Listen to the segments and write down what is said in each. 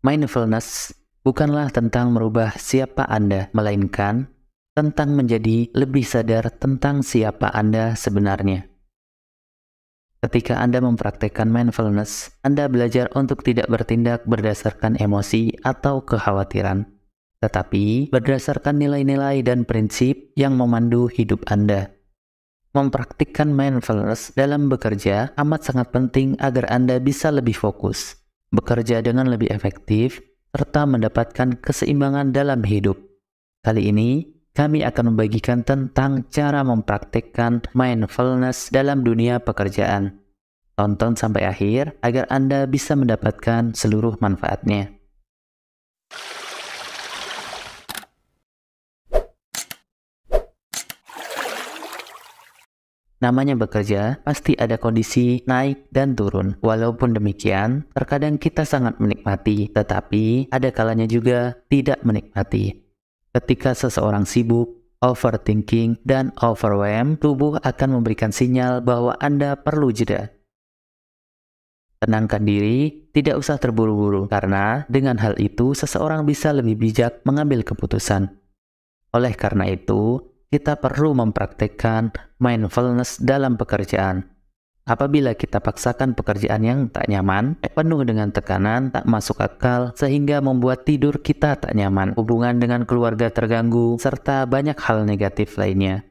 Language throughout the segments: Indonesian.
Mindfulness bukanlah tentang merubah siapa Anda, melainkan tentang menjadi lebih sadar tentang siapa Anda sebenarnya. Ketika Anda mempraktekkan mindfulness, Anda belajar untuk tidak bertindak berdasarkan emosi atau kekhawatiran, tetapi berdasarkan nilai-nilai dan prinsip yang memandu hidup Anda. Mempraktikkan mindfulness dalam bekerja amat sangat penting agar Anda bisa lebih fokus, bekerja dengan lebih efektif, serta mendapatkan keseimbangan dalam hidup. Kali ini, kami akan membagikan tentang cara mempraktikkan mindfulness dalam dunia pekerjaan. Tonton sampai akhir agar Anda bisa mendapatkan seluruh manfaatnya. Namanya bekerja, pasti ada kondisi naik dan turun. Walaupun demikian, terkadang kita sangat menikmati, tetapi ada kalanya juga tidak menikmati. Ketika seseorang sibuk, overthinking, dan overwhelmed, tubuh akan memberikan sinyal bahwa Anda perlu jeda. Tenangkan diri, tidak usah terburu-buru, karena dengan hal itu seseorang bisa lebih bijak mengambil keputusan. Oleh karena itu, kita perlu mempraktikkan mindfulness dalam pekerjaan. Apabila kita paksakan pekerjaan yang tak nyaman, penuh dengan tekanan, tak masuk akal, sehingga membuat tidur kita tak nyaman, hubungan dengan keluarga terganggu, serta banyak hal negatif lainnya.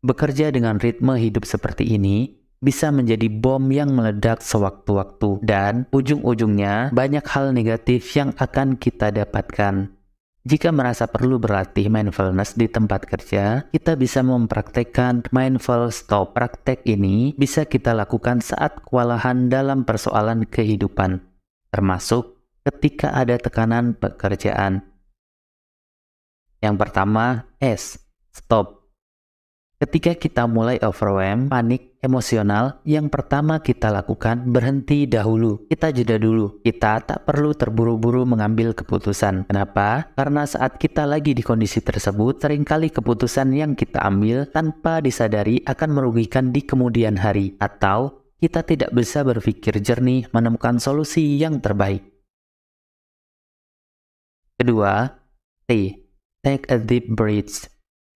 Bekerja dengan ritme hidup seperti ini bisa menjadi bom yang meledak sewaktu-waktu, dan ujung-ujungnya banyak hal negatif yang akan kita dapatkan. Jika merasa perlu berlatih mindfulness di tempat kerja, kita bisa mempraktekkan mindful stop. Praktek ini bisa kita lakukan saat kewalahan dalam persoalan kehidupan, termasuk ketika ada tekanan pekerjaan. Yang pertama, S. Stop. Ketika kita mulai overwhelmed, panik, emosional, yang pertama kita lakukan berhenti dahulu. Kita jeda dulu. Kita tak perlu terburu-buru mengambil keputusan. Kenapa? Karena saat kita lagi di kondisi tersebut, seringkali keputusan yang kita ambil tanpa disadari akan merugikan di kemudian hari, atau kita tidak bisa berpikir jernih menemukan solusi yang terbaik. Kedua, T. Take a deep breath.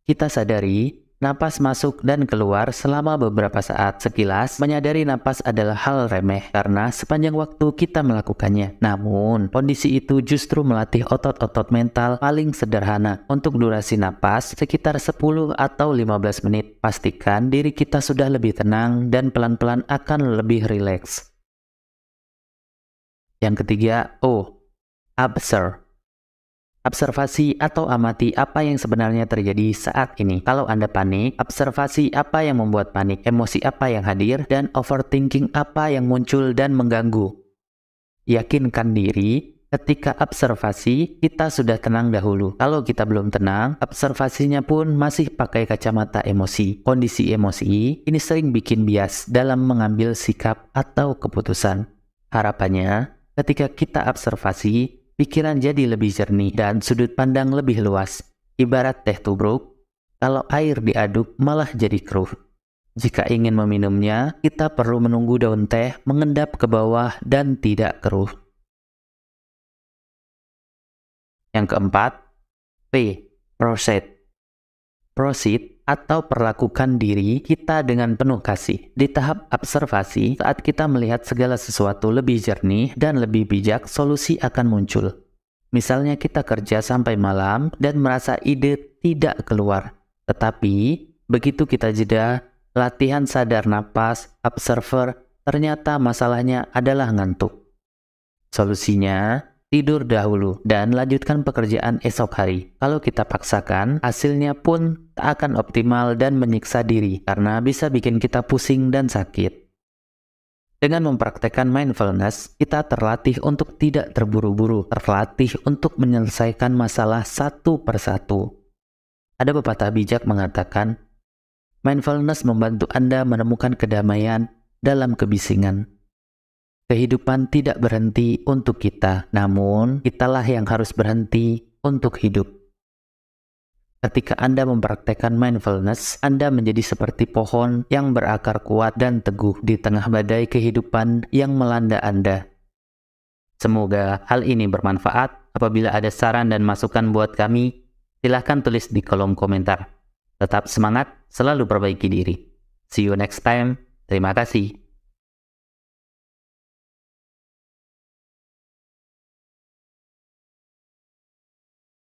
Kita sadari napas masuk dan keluar selama beberapa saat. Sekilas, menyadari napas adalah hal remeh karena sepanjang waktu kita melakukannya. Namun, kondisi itu justru melatih otot-otot mental paling sederhana. Untuk durasi napas, sekitar 10 atau 15 menit. Pastikan diri kita sudah lebih tenang dan pelan-pelan akan lebih rileks. Yang ketiga, O. Observe. Observasi atau amati apa yang sebenarnya terjadi saat ini. Kalau Anda panik, observasi apa yang membuat panik, emosi apa yang hadir, dan overthinking apa yang muncul dan mengganggu. Yakinkan diri, ketika observasi, kita sudah tenang dahulu. Kalau kita belum tenang, observasinya pun masih pakai kacamata emosi. Kondisi emosi ini sering bikin bias dalam mengambil sikap atau keputusan. Harapannya, ketika kita observasi, pikiran jadi lebih jernih dan sudut pandang lebih luas. Ibarat teh tubruk, kalau air diaduk malah jadi keruh. Jika ingin meminumnya, kita perlu menunggu daun teh mengendap ke bawah dan tidak keruh. Yang keempat, P. Proceed. Proceed atau perlakukan diri kita dengan penuh kasih. Di tahap observasi, saat kita melihat segala sesuatu lebih jernih dan lebih bijak, solusi akan muncul. Misalnya kita kerja sampai malam dan merasa ide tidak keluar. Tetapi, begitu kita jeda, latihan sadar napas, observer, ternyata masalahnya adalah ngantuk. Solusinya, tidur dahulu dan lanjutkan pekerjaan esok hari. Kalau kita paksakan, hasilnya pun tak akan optimal dan menyiksa diri karena bisa bikin kita pusing dan sakit. Dengan mempraktekkan mindfulness, kita terlatih untuk tidak terburu-buru, terlatih untuk menyelesaikan masalah satu persatu. Ada pepatah bijak mengatakan, mindfulness membantu Anda menemukan kedamaian dalam kebisingan. Kehidupan tidak berhenti untuk kita, namun kitalah yang harus berhenti untuk hidup. Ketika Anda mempraktekkan mindfulness, Anda menjadi seperti pohon yang berakar kuat dan teguh di tengah badai kehidupan yang melanda Anda. Semoga hal ini bermanfaat. Apabila ada saran dan masukan buat kami, silahkan tulis di kolom komentar. Tetap semangat, selalu perbaiki diri. See you next time. Terima kasih.